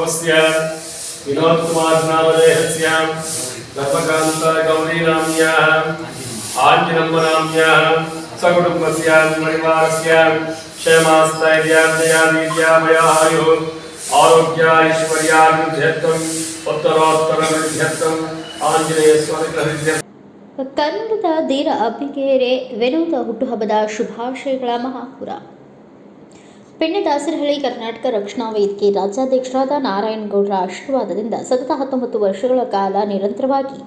स्वस्य विनोद कुमार नामधेयस्य रत्नकांत गौरी नाम्याः आंजनम्ब नाम्याः सकुटुम्बस्य परिवारस्य क्षेमास्थैर्यादयादीर्यामयायुः आरोग्य ऐश्वर्याभिवृद्ध्यर्थम् उत्तरोत्तरवृद्ध्यर्थम् आंजनेयस्वामिग्रहविद्यर्थम् ಕನ್ನಡದ ಧೀರ ಅಬ್ಬಿಗೆರೆ ವಿನೋದ ಹುಟ್ಟುಹಬ್ಬದ ಶುಭಾಶಯಗಳ ಮಹಾಪುರ. ದಾಸರಹಳ್ಳಿ ಕರ್ನಾಟಕ ರಕ್ಷಣಾ ವೇದಿಕೆ ರಾಜ್ಯಾಧ್ಯಕ್ಷರಾದ ನಾರಾಯಣಗೌಡರ ಆಶೀರ್ವಾದದಿಂದ ಸತತ 19 ವರ್ಷಗಳ ಕಾಲ ನಿರಂತರವಾಗಿ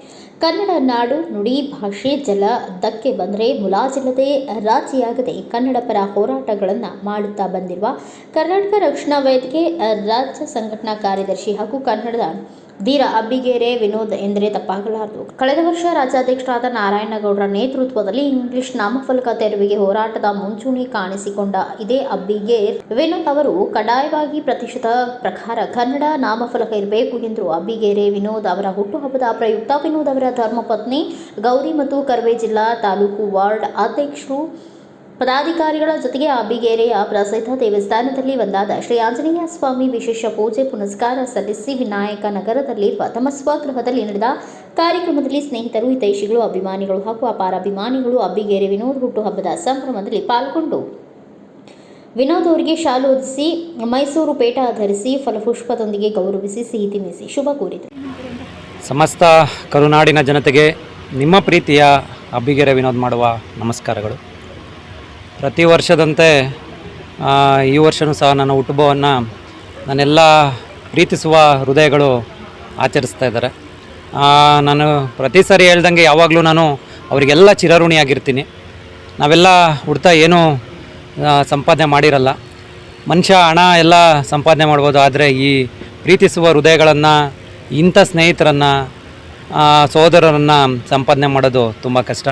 ಕನ್ನಡ ನಾಡು ನುಡಿ ಭಾಷೆ ಜಲ ಧಕ್ಕೆ ಬಂದರೆ ಮುಲಾಜಿಲ್ಲದೆ ರಾಜಿಯಾಗದೆ ಕನ್ನಡ ಪರ ಹೋರಾಟಗಳನ್ನು ಮಾಡುತ್ತಾ ಬಂದಿರುವ ಕರ್ನಾಟಕ ರಕ್ಷಣಾ ವೇದಿಕೆ ರಾಜ್ಯ ಸಂಘಟನಾ ಕಾರ್ಯದರ್ಶಿ ಹಾಗೂ ಕನ್ನಡದ ಧೀರ ಅಬ್ಬಿಗೆರೆ ವಿನೋದ್ ಎಂದರೆ ತಪ್ಪಾಗಲಾರದು. ಕಳೆದ ವರ್ಷ ರಾಜ್ಯಾಧ್ಯಕ್ಷರಾದ ನಾರಾಯಣಗೌಡರ ನೇತೃತ್ವದಲ್ಲಿ ಇಂಗ್ಲಿಷ್ ನಾಮಫಲಕ ತೆರವಿಗೆ ಹೋರಾಟದ ಮುಂಚೂಣಿ ಕಾಣಿಸಿಕೊಂಡ ಇದೇ ಅಬ್ಬಿಗೇರ್ ವಿನೋದ್ ಅವರು ಕಡ್ಡಾಯವಾಗಿ ಪ್ರತಿಶತ ಪ್ರಕಾರ ಕನ್ನಡ ನಾಮಫಲಕ ಇರಬೇಕು ಎಂದರು. ಅಬ್ಬಿಗೆರೆ ವಿನೋದ್ ಅವರ ಹುಟ್ಟುಹಬ್ಬದ ಪ್ರಯುಕ್ತ ವಿನೋದ್ ಅವರ ಧರ್ಮಪತ್ನಿ ಗೌರಿ ಮತ್ತು ಕರ್ವೆ ಜಿಲ್ಲಾ ತಾಲೂಕು ವಾರ್ಡ್ ಅಧ್ಯಕ್ಷರು ಪದಾಧಿಕಾರಿಗಳ ಜೊತೆಗೆ ಅಬ್ಬಿಗೆರೆಯ ಪ್ರಸಿದ್ಧ ದೇವಸ್ಥಾನದಲ್ಲಿ ಒಂದಾದ ಶ್ರೀ ಆಂಜನೇಯ ಸ್ವಾಮಿ ವಿಶೇಷ ಪೂಜೆ ಪುನಸ್ಕಾರ ಸಲ್ಲಿಸಿ ವಿನಾಯಕ ನಗರದಲ್ಲಿರುವ ತಮ್ಮ ಸ್ವಗೃಹದಲ್ಲಿ ನಡೆದ ಕಾರ್ಯಕ್ರಮದಲ್ಲಿ ಸ್ನೇಹಿತರು, ಹಿತೈಷಿಗಳು, ಅಭಿಮಾನಿಗಳು ಹಾಗೂ ಅಪಾರ ಅಭಿಮಾನಿಗಳು ಅಬ್ಬಿಗೆರೆ ವಿನೋದ್ ಹುಟ್ಟುಹಬ್ಬದ ಸಂಭ್ರಮದಲ್ಲಿ ಪಾಲ್ಗೊಂಡು ವಿನೋದ್ ಅವರಿಗೆ ಶಾಲು ಹೊದಿಸಿ ಮೈಸೂರು ಪೇಟ ಧರಿಸಿ ಫಲಪುಷ್ಪದೊಂದಿಗೆ ಗೌರವಿಸಿ ಸಿಹಿ ತಿನ್ನಿಸಿ ಶುಭ ಕೋರಿದರು. ಸಮಸ್ತ ಕರುನಾಡಿನ ಜನತೆಗೆ ನಿಮ್ಮ ಪ್ರೀತಿಯ ಅಬ್ಬಿಗೆರೆ ವಿನೋದ್ ಮಾಡುವ ನಮಸ್ಕಾರಗಳು. ಪ್ರತಿ ವರ್ಷದಂತೆ ಈ ವರ್ಷವೂ ಸಹ ನನ್ನ ಹುಟ್ಟುಹಬ್ಬವನ್ನು ನನ್ನೆಲ್ಲ ಪ್ರೀತಿಸುವ ಹೃದಯಗಳು ಆಚರಿಸ್ತಾ ಇದ್ದಾರೆ. ನಾನು ಪ್ರತಿ ಸಾರಿ ಹೇಳ್ದಂಗೆ ಯಾವಾಗಲೂ ನಾನು ಅವರಿಗೆಲ್ಲ ಚಿರಋಣಿಯಾಗಿರ್ತೀನಿ. ನಾವೆಲ್ಲ ಹುಡ್ತಾ ಏನೂ ಸಂಪಾದನೆ ಮಾಡಿರಲ್ಲ. ಮನುಷ್ಯ ಹಣ ಎಲ್ಲ ಸಂಪಾದನೆ ಮಾಡ್ಬೋದು, ಆದರೆ ಈ ಪ್ರೀತಿಸುವ ಹೃದಯಗಳನ್ನು, ಇಂಥ ಸ್ನೇಹಿತರನ್ನು, ಸೋದರರನ್ನು ಸಂಪಾದನೆ ಮಾಡೋದು ತುಂಬ ಕಷ್ಟ.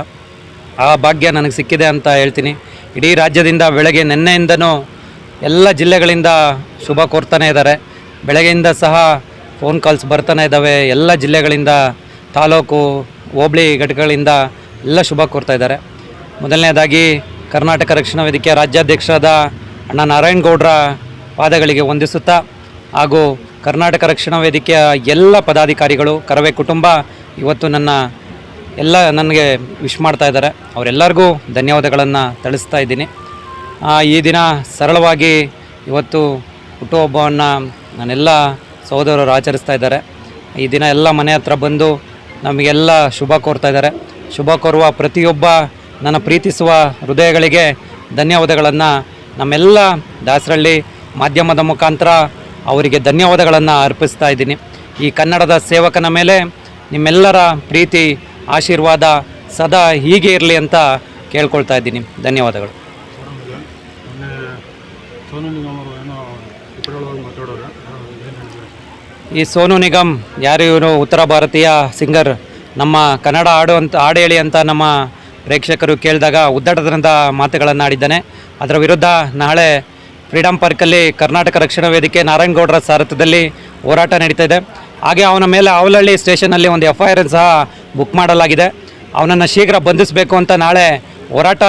ಆ ಭಾಗ್ಯ ನನಗೆ ಸಿಕ್ಕಿದೆ ಅಂತ ಹೇಳ್ತೀನಿ. ಇಡೀ ರಾಜ್ಯದಿಂದ ಬೆಳಗ್ಗೆ ನಿನ್ನೆಯಿಂದನೂ ಎಲ್ಲ ಜಿಲ್ಲೆಗಳಿಂದ ಶುಭ ಕೋರ್ತಾನೆ ಇದ್ದಾರೆ. ಬೆಳಗ್ಗೆಯಿಂದ ಸಹ ಫೋನ್ ಕಾಲ್ಸ್ ಬರ್ತಾನೆ ಇದ್ದಾವೆ. ಎಲ್ಲ ಜಿಲ್ಲೆಗಳಿಂದ, ತಾಲೂಕು ಹೋಬಳಿ ಘಟಕಗಳಿಂದ ಎಲ್ಲ ಶುಭ ಕೋರ್ತಾ ಇದ್ದಾರೆ. ಮೊದಲನೇದಾಗಿ ಕರ್ನಾಟಕ ರಕ್ಷಣಾ ವೇದಿಕೆಯ ರಾಜ್ಯಾಧ್ಯಕ್ಷರಾದ ಅಣ್ಣ ನಾರಾಯಣಗೌಡರ ಪಾದಗಳಿಗೆ ವಂದಿಸುತ್ತಾ, ಹಾಗೂ ಕರ್ನಾಟಕ ರಕ್ಷಣಾ ವೇದಿಕೆಯ ಎಲ್ಲ ಪದಾಧಿಕಾರಿಗಳು, ಕರವೇ ಕುಟುಂಬ ಇವತ್ತು ನನಗೆ ವಿಶ್ ಮಾಡ್ತಾ ಇದ್ದಾರೆ. ಅವರೆಲ್ಲರಿಗೂ ಧನ್ಯವಾದಗಳನ್ನು ತಿಳಿಸ್ತಾ ಇದ್ದೀನಿ. ಈ ದಿನ ಸರಳವಾಗಿ ಇವತ್ತು ಹುಟ್ಟುಹಬ್ಬವನ್ನು ನನ್ನೆಲ್ಲ ಸಹೋದರರು ಆಚರಿಸ್ತಾ ಇದ್ದಾರೆ. ಈ ದಿನ ಎಲ್ಲ ಮನೆ ಹತ್ರ ಬಂದು ನಮಗೆಲ್ಲ ಶುಭ ಕೋರ್ತಾ ಇದ್ದಾರೆ. ಶುಭ ಕೋರುವ ಪ್ರತಿಯೊಬ್ಬ ನನ್ನ ಪ್ರೀತಿಸುವ ಹೃದಯಗಳಿಗೆ ಧನ್ಯವಾದಗಳನ್ನು ನಮ್ಮೆಲ್ಲ ದಾಸರಳ್ಳಿ ಮಾಧ್ಯಮದ ಮುಖಾಂತರ ಅವರಿಗೆ ಧನ್ಯವಾದಗಳನ್ನು ಅರ್ಪಿಸ್ತಾ ಇದ್ದೀನಿ. ಈ ಕನ್ನಡದ ಸೇವಕನ ಮೇಲೆ ನಿಮ್ಮೆಲ್ಲರ ಪ್ರೀತಿ, ಆಶೀರ್ವಾದ ಸದಾ ಹೀಗೆ ಇರಲಿ ಅಂತ ಕೇಳ್ಕೊಳ್ತಾ ಇದ್ದೀನಿ. ಧನ್ಯವಾದಗಳು. ಈ ಸೋನು ನಿಗಮ್ ಯಾರು? ಇವರು ಉತ್ತರ ಭಾರತೀಯ ಸಿಂಗರ್. ನಮ್ಮ ಕನ್ನಡ ಹಾಡು ಹೇಳಿ ಅಂತ ನಮ್ಮ ಪ್ರೇಕ್ಷಕರು ಕೇಳಿದಾಗ ಉದ್ದಟತನದ ಮಾತುಗಳನ್ನು ಆಡಿದ್ದಾನೆ. ಅದರ ವಿರುದ್ಧ ನಾಳೆ ಫ್ರೀಡಮ್ ಪಾರ್ಕಲ್ಲಿ ಕರ್ನಾಟಕ ರಕ್ಷಣಾ ವೇದಿಕೆ ನಾರಾಯಣಗೌಡರ ಸಾರಥ್ಯದಲ್ಲಿ ಹೋರಾಟ ನಡೀತಾ ಇದೆ. ಹಾಗೆ ಅವನ ಮೇಲೆ ಅವಲಹಳ್ಳಿ ಸ್ಟೇಷನಲ್ಲಿ ಒಂದು FIR ಸಹ ಬುಕ್ ಮಾಡಲಾಗಿದೆ. ಅವನನ್ನು ಶೀಘ್ರ ಬಂಧಿಸಬೇಕು ಅಂತ ನಾಳೆ ಹೋರಾಟ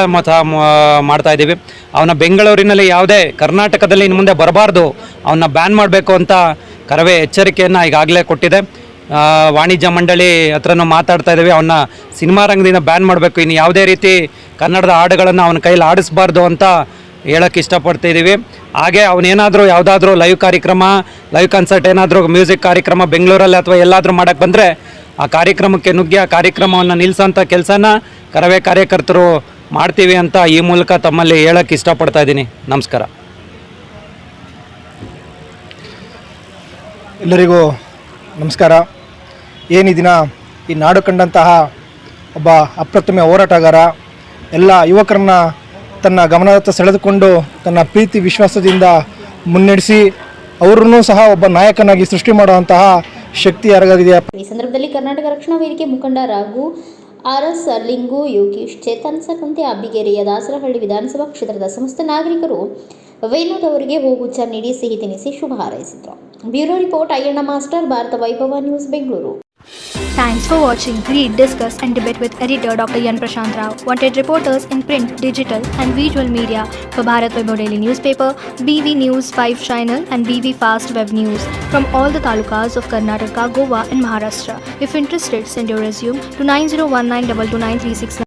ಮಾಡ್ತಾ ಇದ್ದೀವಿ. ಅವನ ಬೆಂಗಳೂರಿನಲ್ಲಿ ಯಾವುದೇ ಕರ್ನಾಟಕದಲ್ಲಿ ಇನ್ನು ಮುಂದೆ ಬರಬಾರ್ದು, ಅವನ್ನ ಬ್ಯಾನ್ ಮಾಡಬೇಕು ಅಂತ ಕರವೇ ಎಚ್ಚರಿಕೆಯನ್ನು ಈಗಾಗಲೇ ಕೊಟ್ಟಿದೆ. ವಾಣಿಜ್ಯ ಮಂಡಳಿ ಹತ್ರನೂ ಮಾತಾಡ್ತಾ ಇದ್ದೀವಿ. ಅವನ್ನ ಸಿನಿಮಾ ರಂಗದಿಂದ ಬ್ಯಾನ್ ಮಾಡಬೇಕು, ಇನ್ನು ಯಾವುದೇ ರೀತಿ ಕನ್ನಡದ ಹಾಡುಗಳನ್ನು ಅವನ ಕೈಲಿ ಆಡಿಸ್ಬಾರ್ದು ಅಂತ ಹೇಳೋಕ್ಕೆ ಇಷ್ಟಪಡ್ತಿದ್ದೀವಿ. ಹಾಗೆ ಅವನೇನಾದರೂ ಯಾವುದಾದ್ರೂ ಲೈವ್ ಕನ್ಸರ್ಟ್ ಏನಾದರೂ ಮ್ಯೂಸಿಕ್ ಕಾರ್ಯಕ್ರಮ ಬೆಂಗಳೂರಲ್ಲಿ ಅಥವಾ ಎಲ್ಲಾದರೂ ಮಾಡೋಕ್ಕೆ ಬಂದರೆ ಆ ಕಾರ್ಯಕ್ರಮಕ್ಕೆ ನುಗ್ಗಿ ಆ ಕಾರ್ಯಕ್ರಮವನ್ನು ನಿಲ್ಲಿಸೋಂಥ ಕೆಲಸನ ಕರವೇ ಕಾರ್ಯಕರ್ತರು ಮಾಡ್ತೀವಿ ಅಂತ ಈ ಮೂಲಕ ತಮ್ಮಲ್ಲಿ ಹೇಳೋಕ್ಕೆ ಇಷ್ಟಪಡ್ತಾ ಇದ್ದೀನಿ. ನಮಸ್ಕಾರ. ಎಲ್ಲರಿಗೂ ನಮಸ್ಕಾರ. ಏನು ಈ ದಿನ ಈ ನಾಡು ಕಂಡಂತಹ ಒಬ್ಬ ಅಪ್ರತಿಮ ಹೋರಾಟಗಾರ, ಎಲ್ಲ ಯುವಕರನ್ನ ತನ್ನ ಗಮನದತ್ತ ಸೆಳೆದುಕೊಂಡು ತನ್ನ ಪ್ರೀತಿ ವಿಶ್ವಾಸದಿಂದ ಮುನ್ನಡೆಸಿ ಅವರನ್ನು ಸಹ ಒಬ್ಬ ನಾಯಕನಾಗಿ ಸೃಷ್ಟಿ ಮಾಡುವಂತಹ ಶಕ್ತಿ ಯಾರಿಗಾಗಿದೆ. ಈ ಸಂದರ್ಭದಲ್ಲಿ ಕರ್ನಾಟಕ ರಕ್ಷಣಾ ವೇದಿಕೆ ಮುಖಂಡ ರಾಘು RS ಲಿಂಗು, ಯೋಗೀಶ್, ಚೇತನ್ ಸೇರಿದಂತೆ ಅಬ್ಬಿಗೆರೆಯ ದಾಸರಹಳ್ಳಿ ವಿಧಾನಸಭಾ ಕ್ಷೇತ್ರದ ಸಮಸ್ತ ನಾಗರಿಕರು ವಿನೋದ್ ಅವರಿಗೆ ಹೂಗುಚ್ಛ ನೀಡಿ ಸಿಹಿ ತಿನ್ನಿಸಿ ಶುಭ ಹಾರೈಸಿದರು. Bureau report Ayyanna master, Bharat Vaibhav news, Bengaluru. Thanks for watching. Read, discuss and debate with editor Dr. Yan Prashant Rao. Wanted reporters in print, digital and visual media for Bharat Vaibhav Daily Newspaper, BV News 5 Channel and BV Fast Web News from all the talukas of Karnataka, Goa and Maharashtra. If interested, send your resume to 9019229369.